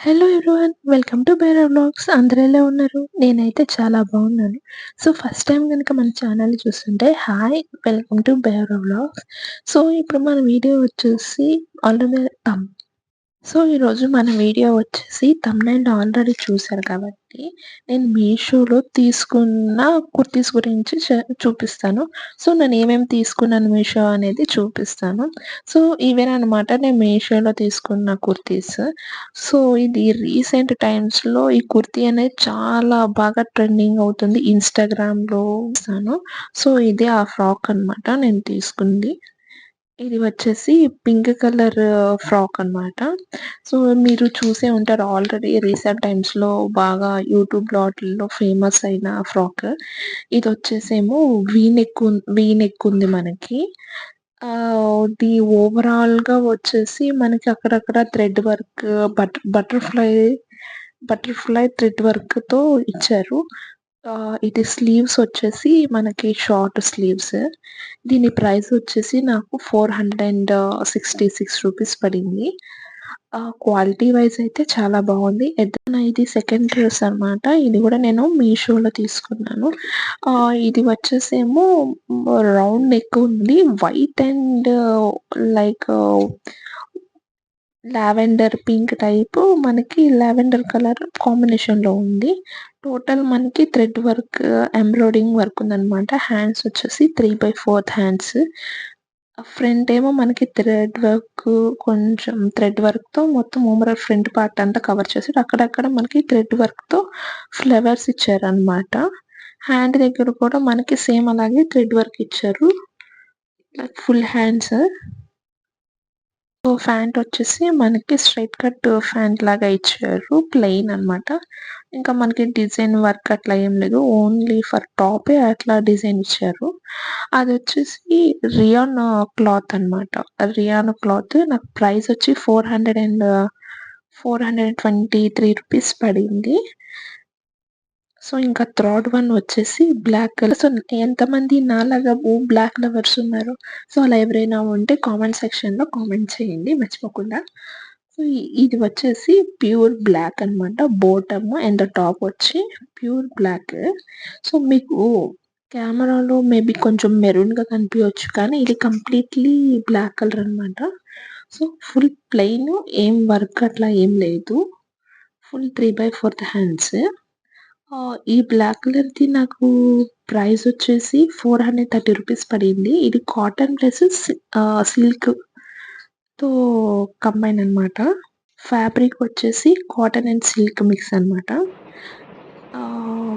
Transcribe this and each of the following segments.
Hello everyone. Welcome to Bera vlogs. అందరూ ఎలా ఉన్నారు? నేనైతే చాలా బాగున్నాను. సో, ఫస్ట్ టైమ్ గనుక మన ఛానల్‌ని చూస్తుంటే hi! Welcome to Bera vlogs. So, ఇప్పుడు మన వీడియో వచ్చేసి ఆల్రెడీ ఈరోజు మన వీడియో వచ్చేసి థంబ్‌నెయిల్ ఆల్రెడీ చూసారు కాబట్టి, నేను మీషోలో తీసుకున్న కుర్తీస్ గురించి చూపిస్తాను. సో, నేను ఏమేమి తీసుకున్నాను మీషో అనేది చూపిస్తాను. సో, ఇవేననమాట నేను మీషోలో తీసుకున్న కుర్తీస్. సో, ఇది రీసెంట్ టైమ్స్‌లో ఈ కుర్తీ అనేది చాలా బాగా ట్రెండింగ్ అవుతుంది. ఇన్‌స్టాగ్రామ్‌లో చూసాను. సో, ఇదే ఆ ఫ్రాక్ అనమాట నేను తీసుకుంది. ఇది వచ్చేసి పింక్ కలర్ ఫ్రాక్ అనమాట. సో, మీరు చూసే ఉంటారు ఆల్రెడీ రీసెంట్ టైమ్స్‌లో బాగా యూట్యూబ్‌లో ఆటిల్లో ఫేమస్ అయిన ఫ్రాక్. ఇదొచ్చేసేమో వీ నెక్ ఉంది మనకి. ఇది ఓవరాల్‌గా వచ్చేసి మనకి అక్కడక్కడ థ్రెడ్ వర్క్, బటర్‌ఫ్లై థ్రెడ్ వర్క్‌తో ఇచ్చారు. ఇది స్లీవ్స్ వచ్చేసి మనకి షార్ట్ స్లీవ్స్. దీని ప్రైస్ వచ్చేసి నాకు ₹466 పడింది. క్వాలిటీ వైస్ అయితే చాలా బావుంది. ఇది సెకండ్ డ్రెస్ అనమాట. ఇది గూడా నేను మీషోలో తీసుకున్నాను. ఇది వచ్చేసేమో రౌండ్ నెక్ ఉంది. White and like lavender pink type మనకి లావెండర్ కలర్ కాంబినేషన్‌లో ఉంది. టోటల్ మనకి థ్రెడ్ వర్క్, ఎంబ్రాయిడింగ్ వర్క్ ఉందనమాట. హ్యాండ్స్ వచ్చేసి 3/4 హ్యాండ్స్. ఫ్రంట్ ఏమో మనకి కొంచెం థ్రెడ్ వర్క్‌తో మొత్తం ఓవరాల్ ఫ్రంట్ పార్ట్ అంతా కవర్ చేసాడు. అక్కడక్కడ మనకి థ్రెడ్ వర్క్‌తో ఫ్లవర్స్ ఇచ్చారనమాట. హ్యాండ్ దగ్గర కూడా మనకి సేమ్ అలాగే థ్రెడ్ వర్క్ ఇచ్చారు. Like full hands. So, pant వచ్చేసి మనకి స్ట్రెయిట్ కట్ ఫ్యాంట్ లాగా ఇచ్చారు. ప్లెయిన్ అనమాట. ఇంకా మనకి డిజైన్ వర్క్ అట్లా ఏం లేదు. ఓన్లీ ఫర్ టాపే అట్లా డిజైన్ ఇచ్చారు. అదొచ్చేసి రియాన్ క్లాత్ అనమాట. రియాన్ క్లాత్ నాకు ప్రైస్ వచ్చి ₹423 పడింది. సో, ఇంకా థర్డ్ వన్ వచ్చేసి బ్లాక్ కలర్. సో, ఎంతమంది నాలాగా బ్లాక్ లవర్స్ ఉన్నారు? సో, అలా ఎవరైనా ఉంటే కామెంట్ సెక్షన్‌లో కామెంట్ చేయండి మర్చిపోకుండా. సో, ఇది వచ్చేసి ప్యూర్ బ్లాక్ అనమాట. బాటమ్ అండ్ టాప్ వచ్చి ప్యూర్ బ్లాక్. సో, మీకు కెమెరాలో మేబీ కొంచెం మెరూన్‌గా కనిపియొచ్చు. కానీ ఇది కంప్లీట్‌లీ బ్లాక్ కలర్ అనమాట. సో, ఫుల్ ప్లెయిన్, ఏం వర్క్ అట్లా ఏం లేదు. Full 3/4 hands. ఈ బ్లాక్ కలర్‌ది నాకు ప్రైస్ వచ్చేసి ₹430 పడింది. ఇది కాటన్ ప్లస్ సిల్క్‌తో కంబైన్ అనమాట. ఫ్యాబ్రిక్ వచ్చేసి కాటన్ అండ్ సిల్క్ మిక్స్ అనమాట.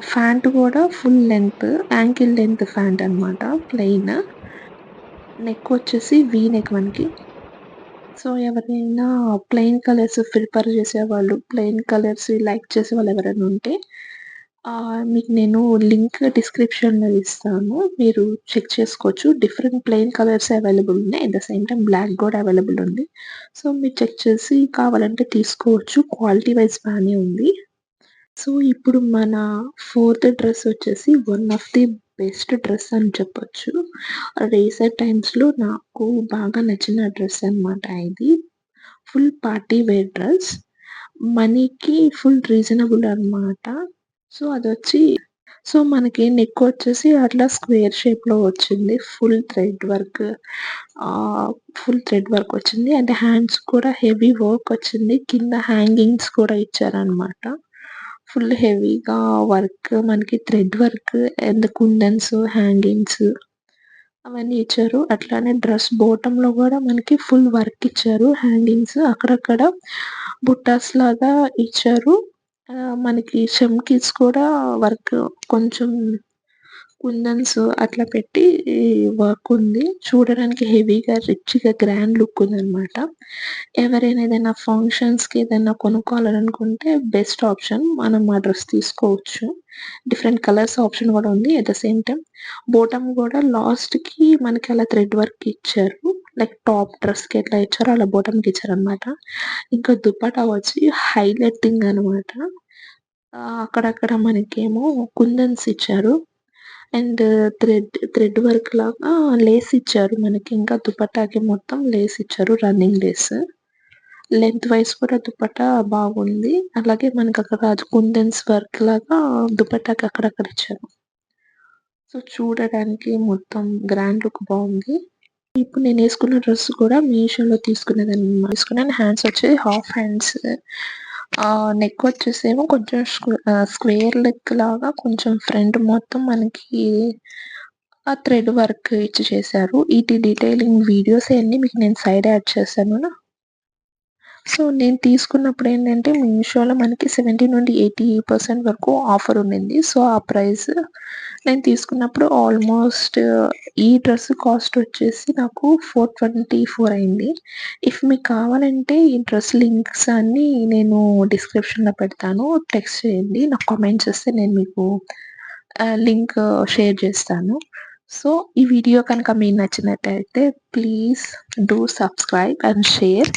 ఫ్యాంట్ కూడా full length, ankle length pant అనమాట. ప్లెయిన్. నెక్ వచ్చేసి వీ నెక్ మనకి. సో, ఎవరైనా ప్లెయిన్ కలర్స్ ప్రిఫర్ చేసేవాళ్ళు, ప్లెయిన్ కలర్స్ లైక్ చేసేవాళ్ళు ఎవరైనా ఉంటే మీకు నేను లింక్ డిస్క్రిప్షన్‌లో ఇస్తాను. మీరు చెక్ చేసుకోవచ్చు. డిఫరెంట్ ప్లెయిన్ కలర్స్ అవైలబుల్ ఉన్నాయి. At the same time black గూడా అవైలబుల్ ఉంది. సో, మీరు చెక్ చేసి కావాలంటే తీసుకోవచ్చు. క్వాలిటీ వైస్ బానే ఉంది. సో, ఇప్పుడు మన ఫోర్త్ డ్రెస్ వచ్చేసి one of the best dress అని చెప్పొచ్చు. రీసెంట్ టైమ్స్‌లో నాకు బాగా నచ్చిన డ్రెస్ అనమాట ఇది. Full party wear dress. మనీకి ఫుల్ రీజనబుల్ అనమాట. సో, మనకి నెక్ వచ్చేసి అట్లా స్క్వేర్ షేప్‌లో వచ్చింది. ఫుల్ థ్రెడ్ వర్క్ వచ్చింది. అండ్ హ్యాండ్స్ కూడా హెవీ వర్క్ వచ్చింది. కింద హ్యాంగింగ్స్ కూడా ఇచ్చారనమాట. ఫుల్ హెవీగా వర్క్ మనకి థ్రెడ్ వర్క్ అండ్ కుందన్స్, హ్యాంగింగ్స్ అవన్నీ ఇచ్చారు. అట్లానే డ్రెస్ బాటమ్‌లో గూడా మనకి ఫుల్ వర్క్ ఇచ్చారు. హ్యాంగింగ్స్ అక్కడక్కడ బుట్టాస్ లాగా ఇచ్చారు. మనకి చమ్కీస్ కూడా వర్క్ కొంచెం కుందన్స్ అట్లా పెట్టి వర్క్ ఉంది. చూడడానికి హెవీగా, రిచ్‌గా, గ్రాండ్ లుక్ ఉందనమాట. ఎవరైనా ఏదైనా ఫంక్షన్స్‌కి ఏదైనా కొనుక్కోవాలనుకుంటే బెస్ట్ ఆప్షన్. మనం ఆ డ్రెస్ తీసుకోవచ్చు. డిఫరెంట్ కలర్స్ ఆప్షన్ గూడా ఉంది. At the same time bottom గూడా లాస్ట్‌కి మనకి అలా థ్రెడ్ వర్క్ ఇచ్చారు. లైక్ టాప్ డ్రెస్‌కి ఎట్లా ఇచ్చారో అలా బాటమ్‌కి ఇచ్చారనమాట. ఇంకా దుపట్టా వచ్చి హైలైటింగ్ అనమాట. అక్కడక్కడ మనకేమో కుందన్స్ ఇచ్చారు. అండ్ థ్రెడ్ వర్క్ లాగా లేస్ ఇచ్చారు మనకి. ఇంకా దుపట్టాకి మొత్తం లేస్ ఇచ్చారు. Running Lay's. లెంత్ వైస్ కూడా దుపట్టా బాగుంది. అలాగే మనకక్కడ కుందన్స్ వర్క్ లాగా దుపట్టాకి అక్కడక్కడ ఇచ్చారు. సో, చూడడానికి మొత్తం గ్రాండ్ లుక్ బావుంది. ఇప్పుడు నేనేసుకున్న డ్రెస్ కూడా మీషోలో తీసుకున్నాను. హ్యాండ్స్ వచ్చేసి హాఫ్ హ్యాండ్స్. నెక్ వచ్చేసేమో కొంచెం స్క్వేర్ నెక్ లాగా కొంచెం ఫ్రంట్ మొత్తం మనకి ఆ థ్రెడ్ వర్క్ ఇచ్చి చేశారు. ఈటి డీటెయిలింగ్ వీడియోస్ అయన్నీ మీకు నేను సైడ్ యాడ్ చేశాను. సో, నేను తీసుకున్నప్పుడేంటంటే మీషోలో మనకి 70-80% వరకు ఆఫర్ ఉండింది. సో, ఆ ప్రైస్ నేను తీసుకున్నప్పుడు ఆల్మోస్ట్ ఈ డ్రెస్ కాస్ట్ వచ్చేసి నాకు 424 అయింది. ఇఫ్ మీకు కావాలంటే ఈ డ్రెస్ లింక్స్ అన్నీ నేను డిస్క్రిప్షన్‌లో పెడతాను. టెక్స్ట్ చేయండి. నాకు కామెంట్ చేస్తే నేను మీకు లింక్ షేర్ చేస్తాను. సో, ఈ వీడియో కనుక మీకు నచ్చినట్టయితే please do subscribe and share.